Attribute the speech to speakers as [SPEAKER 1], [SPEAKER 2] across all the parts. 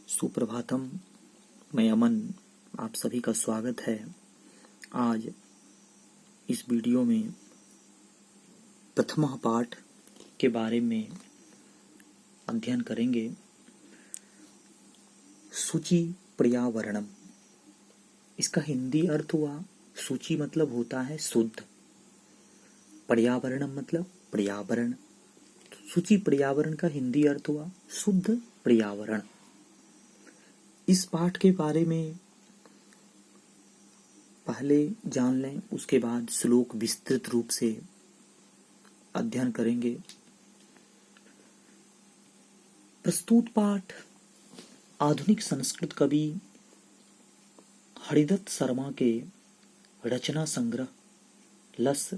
[SPEAKER 1] सुप्रभातम। मैं अमन, आप सभी का स्वागत है। आज इस वीडियो में प्रथम पाठ के बारे में अध्ययन करेंगे। सूचि पर्यावरणम, इसका हिंदी अर्थ हुआ सूचि मतलब होता है शुद्ध, पर्यावरणम मतलब पर्यावरण। सूचि पर्यावरण का हिंदी अर्थ हुआ शुद्ध पर्यावरण। इस पाठ के बारे में पहले जान लें, उसके बाद श्लोक विस्तृत रूप से अध्ययन करेंगे। प्रस्तुत पाठ आधुनिक संस्कृत कवि हरिदत्त शर्मा के रचना संग्रह लस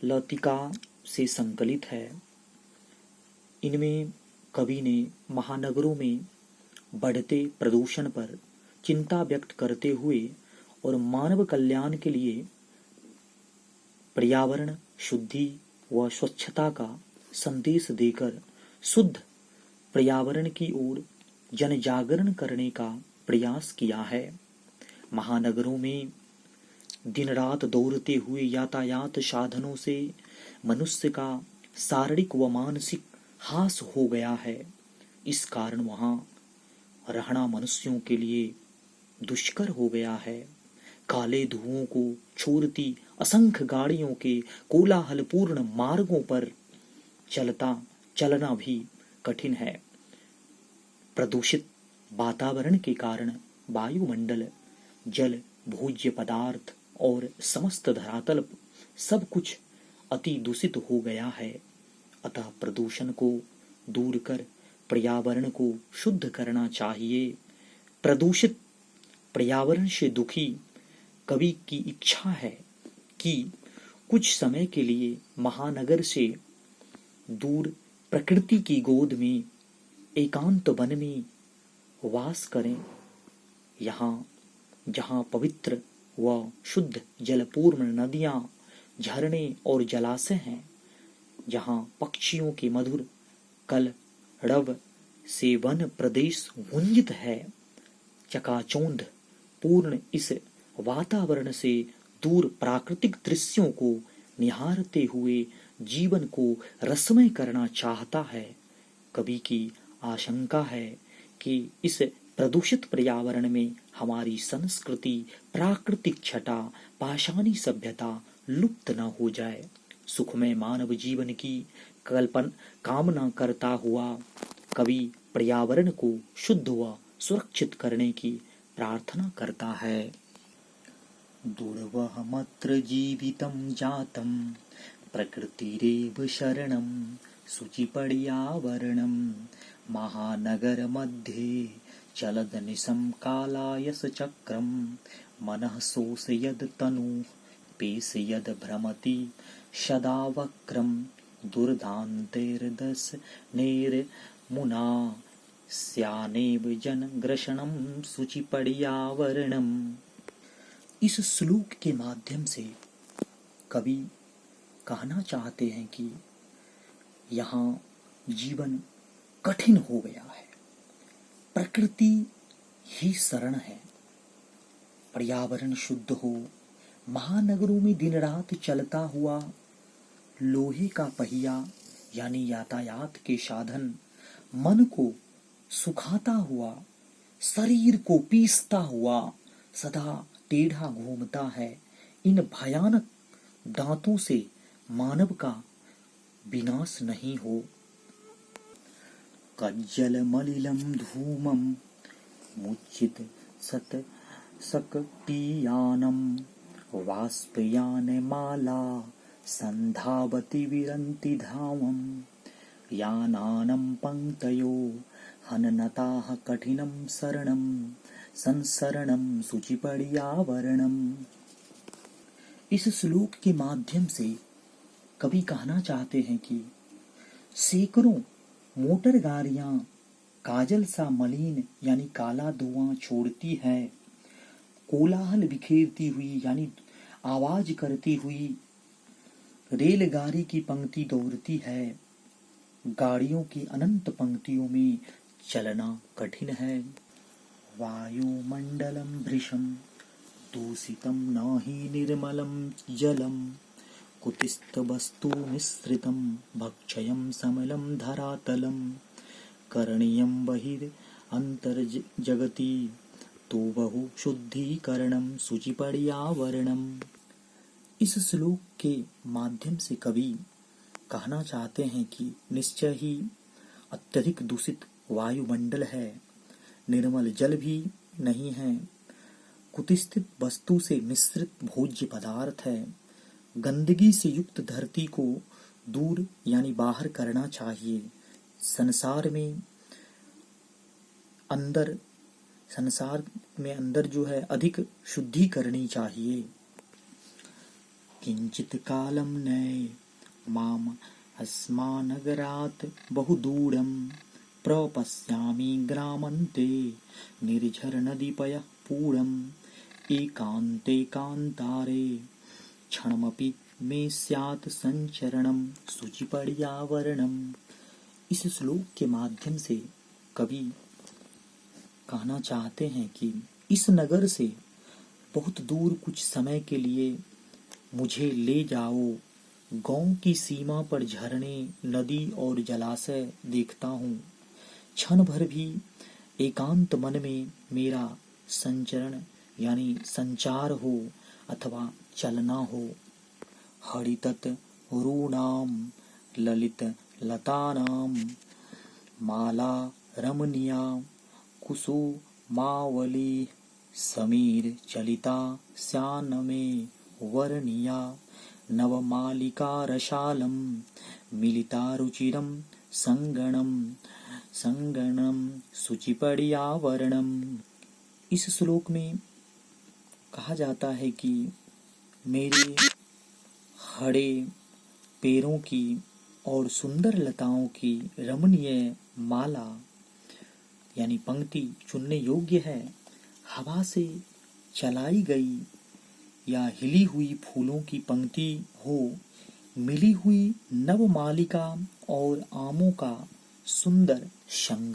[SPEAKER 1] लतिका से संकलित है। इनमें कवि ने महानगरों में बढ़ते प्रदूषण पर चिंता व्यक्त करते हुए और मानव कल्याण के लिए पर्यावरण शुद्धि व स्वच्छता का संदेश देकर शुद्ध पर्यावरण की ओर जन जागरण करने का प्रयास किया है। महानगरों में दिन रात दौड़ते हुए यातायात साधनों से मनुष्य का शारीरिक व मानसिक हास हो गया है। इस कारण वहाँ रहना मनुष्यों के लिए दुष्कर हो गया है। काले धुओं को छोड़ती असंख्य गाड़ियों के कोलाहलपूर्ण मार्गों पर चलना भी कठिन है। प्रदूषित वातावरण के कारण वायुमंडल, जल, भोज्य पदार्थ और समस्त धरातल सब कुछ अति दूषित हो गया है। अतः प्रदूषण को दूर कर पर्यावरण को शुद्ध करना चाहिए। प्रदूषित पर्यावरण से दुखी कवि की इच्छा है कि कुछ समय के लिए महानगर से दूर प्रकृति की गोद में एकांत वन में वास करें। यहाँ जहाँ पवित्र व शुद्ध जलपूर्ण नदियाँ, झरने और जलाशय हैं, जहाँ पक्षियों के मधुर कलरव से वन प्रदेश गुंजित है, चकाचौंध पूर्ण इस वातावरण से दूर प्राकृतिक दृश्यों को निहारते हुए जीवन को रसमय करना चाहता है। कवि की आशंका है कि इस प्रदूषित पर्यावरण में हमारी संस्कृति, प्राकृतिक छटा, पाषाणी सभ्यता लुप्त न हो जाए। सुखमय मानव जीवन की कामना करता हुआ कवि पर्यावरण को शुद्ध व सुरक्षित करने की प्रार्थना करता है। दुर्वहमत्र जीवितं जातं प्रकृतिरेव शरणं शुचिपर्यावरणं महानगरमध्ये चलदनिशं कालायसचक्रं मनः शोषयद् तनुः पेशयद् भ्रमति सदा वक्रं दुर्दान्तेर्दशनेर्मुना स्यानेव जनग्रसणं शुचिपर्यावरणम्। इस श्लोक के माध्यम से कवि कहना चाहते हैं कि यहाँ जीवन कठिन हो गया है। प्रकृति ही शरण है। पर्यावरण शुद्ध हो। महानगरों में दिन रात चलता हुआ लोहे का पहिया यानी यातायात के साधन मन को सुखाता हुआ, शरीर को पीसता हुआ सदा टेढ़ा घूमता है। इन भयानक दांतों से मानव का विनाश नहीं हो। कज्जल मलिलम धूमम मुच्चित सत सकटीयानम वाष्पयान माला संधावति विरंति धावम यानानं पंक्तयो हननताः कठिनं शरणं संसरणं शुचिपर्यावरणम्। इस श्लोक के माध्यम से कवि कहना चाहते हैं कि सैकड़ों मोटर गाड़ियां काजल सा मलिन यानी काला धुआं छोड़ती है, कोलाहल बिखेरती हुई यानी आवाज करती हुई रेलगाड़ी की पंक्ति दौड़ती है। गाड़ियों की अनंत पंक्तियों में चलना कठिन है। वायुमंडलम भृशम दूषितम न हि निर्मलम जलम कुतिस्थ वस्तु मिश्रितम भक्षयम समलम धरातलम करणीयम बहिर अंतर्जगति तो बहु शुद्धिकरणम शुचिपर्यावरणम। इस श्लोक के माध्यम से कवि कहना चाहते हैं कि निश्चय ही अत्यधिक दूषित वायुमंडल है, निर्मल जल भी नहीं है, कुतिस्थित वस्तु से मिश्रित भोज्य पदार्थ है, गंदगी से युक्त धरती को दूर यानी बाहर करना चाहिए। संसार में अंदर जो है अधिक शुद्धि करनी चाहिए। किंचित कालम नये माम अस्मानगरात् बहुदूरं प्रपश्यामि ग्रामन्ते निर्झरनदीपयः पूरम् एकान्ते कान्तारे क्षणमपि मे स्यात् संचरणं शुचिपर्यावरणम्। इस श्लोक के माध्यम से कवि कहना चाहते हैं कि इस नगर से बहुत दूर कुछ समय के लिए मुझे ले जाओ। गांव की सीमा पर झरने, नदी और जलाशय देखता हूँ। क्षण भर भी एकांत मन में मेरा संचरण यानी संचार हो अथवा चलना हो। हरितत रूणाम ललित लतानाम माला रमणीया कुसुमावली समीर चलिता श्यानमे वर्णिया नवमालिका रसालम मिलिता रुचिरम संगणम शुचिपर्यावरणम। इस श्लोक में कहा जाता है कि मेरे हरे पेड़ों की और सुंदर लताओं की रमणीय माला यानी पंक्ति चुनने योग्य है। हवा से चलाई गई या हिली हुई फूलों की पंक्ति हो, मिली हुई नवमालिका और आमों का सुंदर संगम